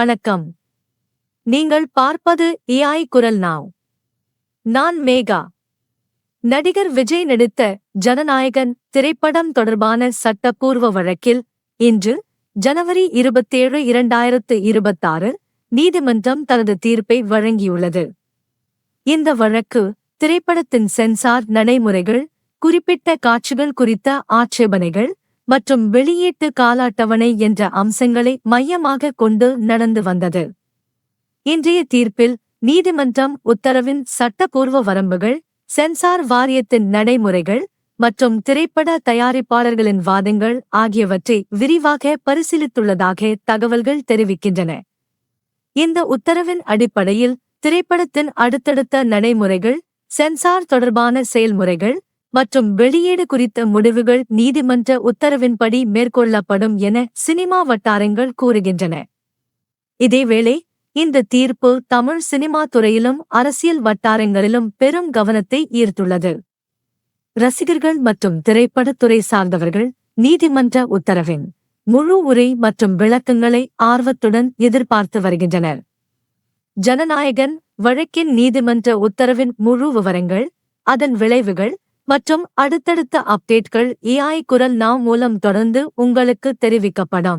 வணக்கம். நீங்கள் பார்ப்பது ஏஐ குரல் நாவ். நான் மேகா. நடிகர் விஜய் நடித்த ஜனநாயகன் திரைப்படம் தொடர்பான சட்டப்பூர்வ வழக்கில் இன்று ஜனவரி 27, 2026 நீதிமன்றம் தனது தீர்ப்பை வழங்கியுள்ளது. இந்த வழக்கு திரைப்படத்தின் சென்சார் நடைமுறைகள், குறிப்பிட்ட காட்சிகள் குறித்த ஆட்சேபனைகள் மற்றும் வெளியீட்டு கால அட்டவணை என்ற அம்சங்களை மையமாகக் கொண்டு நடந்து வந்தது. இன்றைய தீர்ப்பில் நீதிமன்றம் உத்தரவின் சட்டப்பூர்வ வரம்புகள், சென்சார் வாரியத்தின் நடைமுறைகள் மற்றும் திரைப்பட தயாரிப்பாளர்களின் வாதங்கள் ஆகியவற்றை விரிவாக பரிசீலித்துள்ளதாக தகவல்கள் தெரிவிக்கின்றன. இந்த உத்தரவின் அடிப்படையில் திரைப்படத்தின் அடுத்தடுத்த நடைமுறைகள், சென்சார் தொடர்பான செயல்முறைகள் மற்றும் வெளியீடு குறித்த முடிவுகள் நீதிமன்ற உத்தரவின்படி மேற்கொள்ளப்படும் என சினிமா வட்டாரங்கள் கூறுகின்றன. இதேவேளை இந்த தீர்ப்பு தமிழ் சினிமா துறையிலும் அரசியல் வட்டாரங்களிலும் பெரும் கவனத்தை ஈர்த்துள்ளது. ரசிகர்கள் மற்றும் திரைப்படத்துறை சார்ந்தவர்கள் நீதிமன்ற உத்தரவின் முழு உரை மற்றும் விளக்கங்களை ஆர்வத்துடன் எதிர்பார்த்து வருகின்றனர். ஜனநாயகன் வழக்கின் நீதிமன்ற உத்தரவின் முழு விவரங்கள், அதன் விளைவுகள் மற்றும் அடுத்தடுத்த அப்டேட்கள் ஏஐ குரல் நாவ் மூலம் தொடர்ந்து உங்களுக்கு தெரிவிக்கப்படும்.